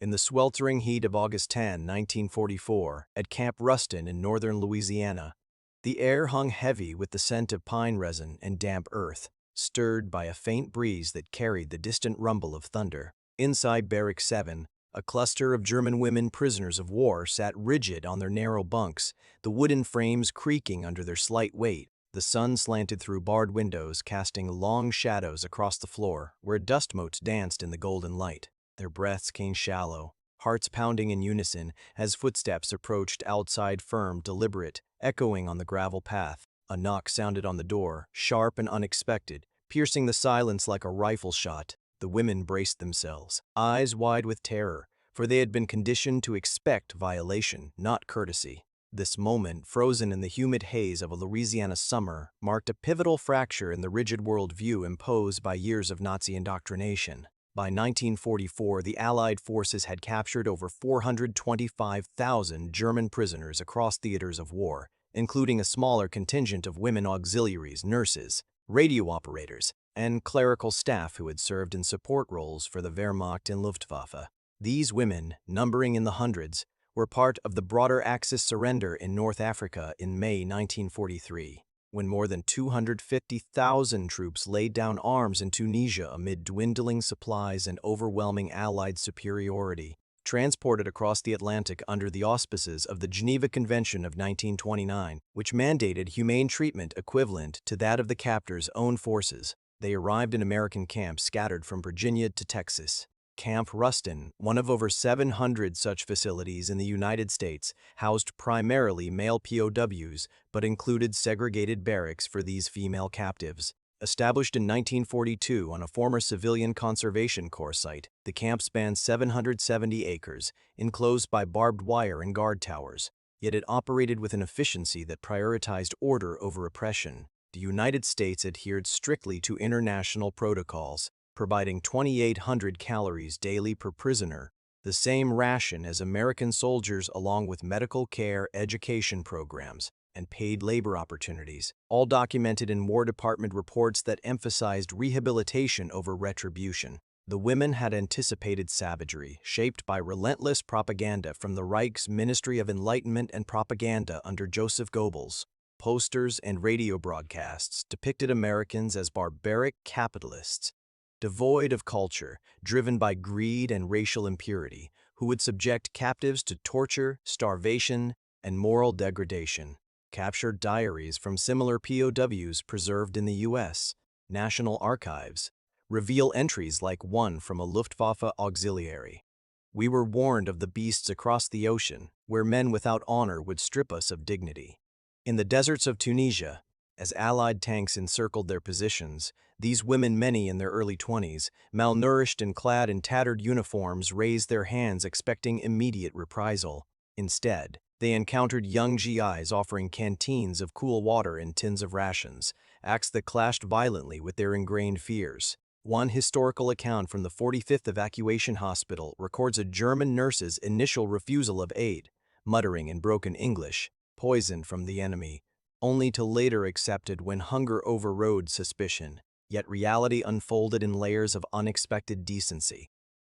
In the sweltering heat of August 10, 1944, at Camp Ruston in northern Louisiana, the air hung heavy with the scent of pine resin and damp earth, stirred by a faint breeze that carried the distant rumble of thunder. Inside Barrack 7, a cluster of German women prisoners of war sat rigid on their narrow bunks, the wooden frames creaking under their slight weight. The sun slanted through barred windows, casting long shadows across the floor, where dust motes danced in the golden light. Their breaths came shallow, hearts pounding in unison as footsteps approached outside, firm, deliberate, echoing on the gravel path. A knock sounded on the door, sharp and unexpected, piercing the silence like a rifle shot. The women braced themselves, eyes wide with terror, for they had been conditioned to expect violation, not courtesy. This moment, frozen in the humid haze of a Louisiana summer, marked a pivotal fracture in the rigid worldview imposed by years of Nazi indoctrination. By 1944, the Allied forces had captured over 425,000 German prisoners across theaters of war, including a smaller contingent of women auxiliaries, nurses, radio operators, and clerical staff who had served in support roles for the Wehrmacht and Luftwaffe. These women, numbering in the hundreds, were part of the broader Axis surrender in North Africa in May 1943, when more than 250,000 troops laid down arms in Tunisia amid dwindling supplies and overwhelming Allied superiority. Transported across the Atlantic under the auspices of the Geneva Convention of 1929, which mandated humane treatment equivalent to that of the captors' own forces, they arrived in American camps scattered from Virginia to Texas. Camp Ruston, one of over 700 such facilities in the United States, housed primarily male POWs but included segregated barracks for these female captives. Established in 1942 on a former civilian conservation corps site, the camp spanned 770 acres, enclosed by barbed wire and guard towers. Yet it operated with an efficiency that prioritized order over oppression. The United States adhered strictly to international protocols, providing 2,800 calories daily per prisoner, the same ration as American soldiers, along with medical care, education programs, and paid labor opportunities, all documented in War Department reports that emphasized rehabilitation over retribution. The women had anticipated savagery, shaped by relentless propaganda from the Reich's Ministry of Enlightenment and Propaganda under Joseph Goebbels. Posters and radio broadcasts depicted Americans as barbaric capitalists, devoid of culture, driven by greed and racial impurity, who would subject captives to torture, starvation, and moral degradation. Captured diaries from similar POWs preserved in the U.S. National Archives reveal entries like one from a Luftwaffe auxiliary. "We were warned of the beasts across the ocean, where men without honor would strip us of dignity." In the deserts of Tunisia, as Allied tanks encircled their positions, these women, many in their early 20s, malnourished and clad in tattered uniforms, raised their hands expecting immediate reprisal. Instead, they encountered young GIs offering canteens of cool water and tins of rations, acts that clashed violently with their ingrained fears. One historical account from the 45th Evacuation Hospital records a German nurse's initial refusal of aid, muttering in broken English, "Poison from the enemy," only to later accepted when hunger overrode suspicion, yet reality unfolded in layers of unexpected decency.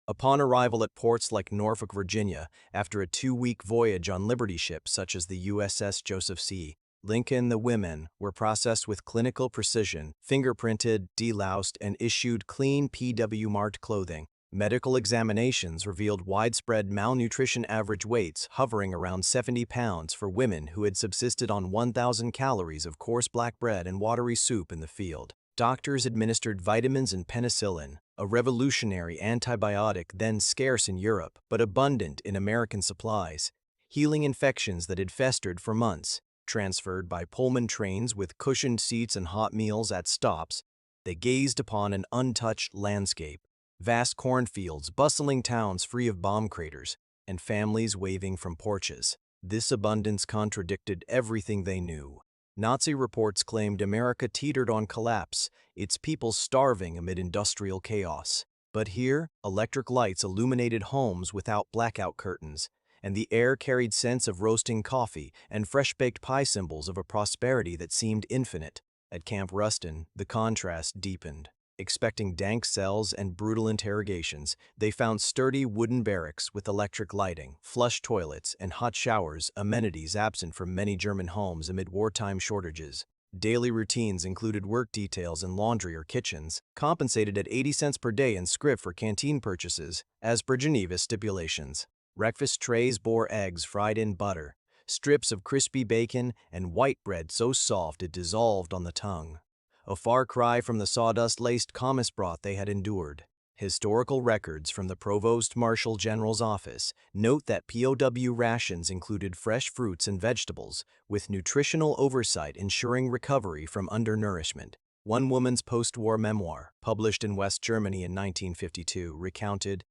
Upon arrival at ports like Norfolk, Virginia, after a 2-week voyage on Liberty ships such as the USS Joseph C. Lincoln, the women were processed with clinical precision, fingerprinted, deloused, and issued clean PW-marked clothing. Medical examinations revealed widespread malnutrition, average weights hovering around 70 pounds for women who had subsisted on 1,000 calories of coarse black bread and watery soup in the field. Doctors administered vitamins and penicillin, a revolutionary antibiotic then scarce in Europe but abundant in American supplies, healing infections that had festered for months. Transferred by Pullman trains with cushioned seats and hot meals at stops, they gazed upon an untouched landscape. Vast cornfields, bustling towns free of bomb craters, and families waving from porches. This abundance contradicted everything they knew. Nazi reports claimed America teetered on collapse, its people starving amid industrial chaos. But here, electric lights illuminated homes without blackout curtains, and the air carried scents of roasting coffee and fresh-baked pie, symbols of a prosperity that seemed infinite. At Camp Ruston, the contrast deepened. Expecting dank cells and brutal interrogations, they found sturdy wooden barracks with electric lighting, flush toilets, and hot showers, amenities absent from many German homes amid wartime shortages. Daily routines included work details in laundry or kitchens, compensated at 80 cents per day in scrip for canteen purchases, as per Geneva stipulations. Breakfast trays bore eggs fried in butter, strips of crispy bacon, and white bread so soft it dissolved on the tongue. A far cry from the sawdust-laced Comus broth they had endured. Historical records from the Provost Marshal General's office note that POW rations included fresh fruits and vegetables, with nutritional oversight ensuring recovery from undernourishment. One woman's post-war memoir, published in West Germany in 1952, recounted,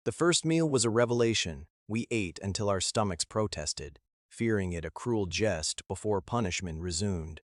"The first meal was a revelation. We ate until our stomachs protested, fearing it a cruel jest before punishment resumed.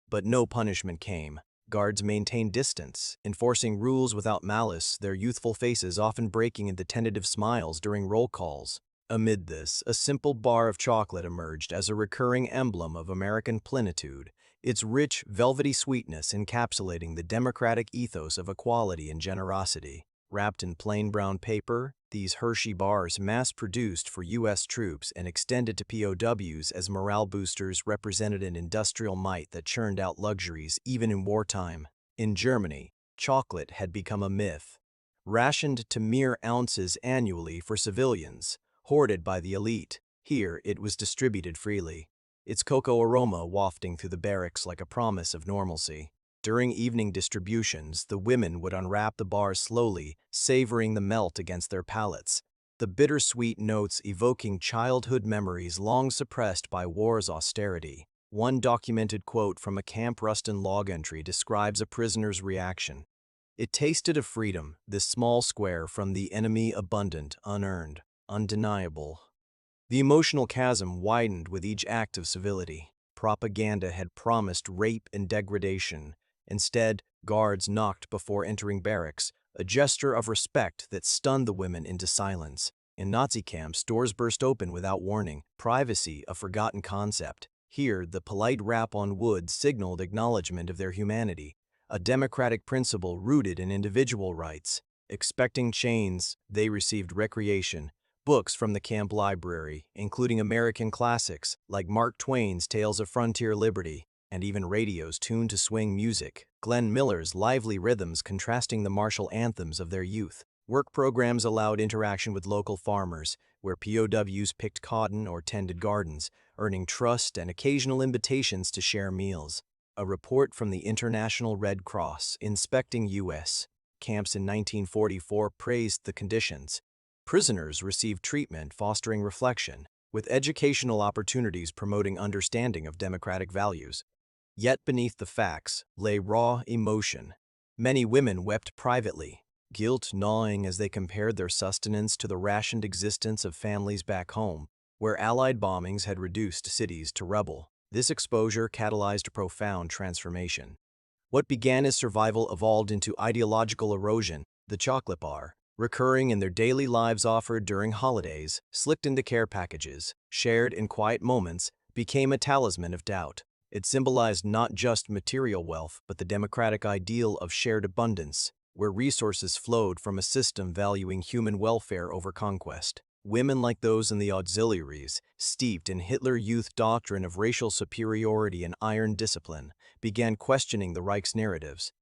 But no punishment came. Guards maintained distance, enforcing rules without malice, their youthful faces often breaking into tentative smiles during roll calls. Amid this, a simple bar of chocolate emerged as a recurring emblem of American plenitude, its rich, velvety sweetness encapsulating the democratic ethos of equality and generosity. Wrapped in plain brown paper, these Hershey bars mass-produced for U.S. troops and extended to POWs as morale boosters represented an industrial might that churned out luxuries even in wartime. In Germany, chocolate had become a myth. Rationed to mere ounces annually for civilians, hoarded by the elite, here it was distributed freely, its cocoa aroma wafting through the barracks like a promise of normalcy. During evening distributions, the women would unwrap the bars slowly, savoring the melt against their palates, the bittersweet notes evoking childhood memories long suppressed by war's austerity. One documented quote from a Camp Ruston log entry describes a prisoner's reaction. "It tasted of freedom, this small square from the enemy abundant, unearned, undeniable." The emotional chasm widened with each act of civility. Propaganda had promised rape and degradation. Instead, guards knocked before entering barracks, a gesture of respect that stunned the women into silence. In Nazi camps, doors burst open without warning, privacy a forgotten concept. Here, the polite rap on wood signaled acknowledgement of their humanity, a democratic principle rooted in individual rights. Expecting chains, they received recreation, books from the camp library, including American classics like Mark Twain's Tales of Frontier Liberty, and even radios tuned to swing music, Glenn Miller's lively rhythms contrasting the martial anthems of their youth. Work programs allowed interaction with local farmers, where POWs picked cotton or tended gardens, earning trust and occasional invitations to share meals. A report from the International Red Cross inspecting U.S. camps in 1944 praised the conditions. Prisoners received treatment fostering reflection, with educational opportunities promoting understanding of democratic values. Yet beneath the facts lay raw emotion. Many women wept privately, guilt gnawing as they compared their sustenance to the rationed existence of families back home, where Allied bombings had reduced cities to rubble. This exposure catalyzed a profound transformation. What began as survival evolved into ideological erosion. The chocolate bar, recurring in their daily lives offered during holidays, slicked into care packages, shared in quiet moments, became a talisman of doubt. It symbolized not just material wealth, but the democratic ideal of shared abundance, where resources flowed from a system valuing human welfare over conquest. Women like those in the auxiliaries, steeped in Hitler Youth doctrine of racial superiority and iron discipline, began questioning the Reich's narratives.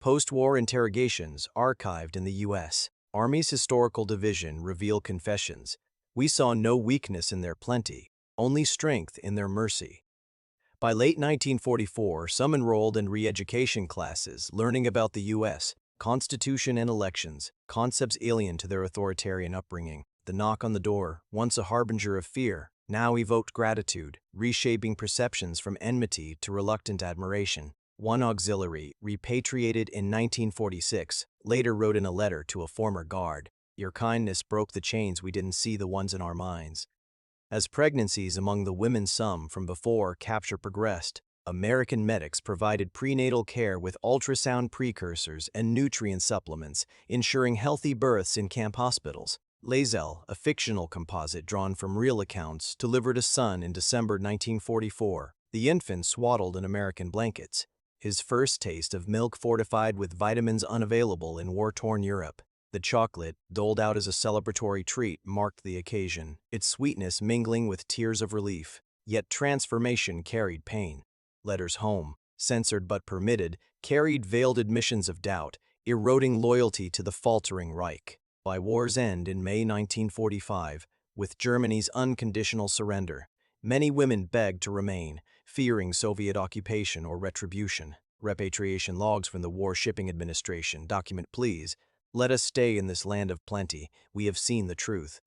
Post-war interrogations archived in the U.S. Army's Historical Division reveal confessions. "We saw no weakness in their plenty, only strength in their mercy." By late 1944, some enrolled in re-education classes, learning about the U.S. Constitution and elections, concepts alien to their authoritarian upbringing. The knock on the door, once a harbinger of fear, now evoked gratitude, reshaping perceptions from enmity to reluctant admiration. One auxiliary, repatriated in 1946, later wrote in a letter to a former guard, "Your kindness broke the chains we didn't see the ones in our minds." As pregnancies among the women some from before capture progressed, American medics provided prenatal care with ultrasound precursors and nutrient supplements, ensuring healthy births in camp hospitals. Lazel, a fictional composite drawn from real accounts, delivered a son in December 1944, the infant swaddled in American blankets. his first taste of milk fortified with vitamins unavailable in war-torn Europe. The chocolate, doled out as a celebratory treat, marked the occasion, its sweetness mingling with tears of relief. Yet transformation carried pain. Letters home, censored but permitted, carried veiled admissions of doubt, eroding loyalty to the faltering Reich. By war's end in May 1945, with Germany's unconditional surrender, many women begged to remain, fearing Soviet occupation or retribution. Repatriation logs from the War Shipping Administration document, "Please, let us stay in this land of plenty. We have seen the truth."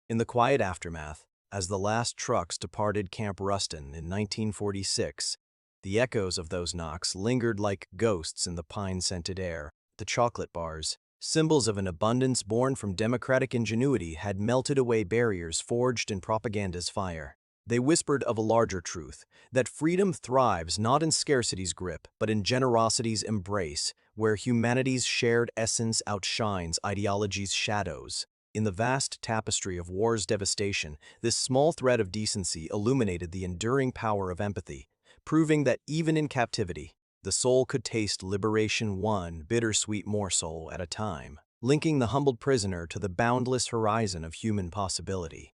In the quiet aftermath, as the last trucks departed Camp Ruston in 1946, the echoes of those knocks lingered like ghosts in the pine-scented air. The chocolate bars, symbols of an abundance born from democratic ingenuity, had melted away barriers forged in propaganda's fire. They whispered of a larger truth, that freedom thrives not in scarcity's grip, but in generosity's embrace, where humanity's shared essence outshines ideology's shadows. In the vast tapestry of war's devastation, this small thread of decency illuminated the enduring power of empathy, proving that even in captivity, the soul could taste liberation one bittersweet morsel at a time, linking the humbled prisoner to the boundless horizon of human possibility.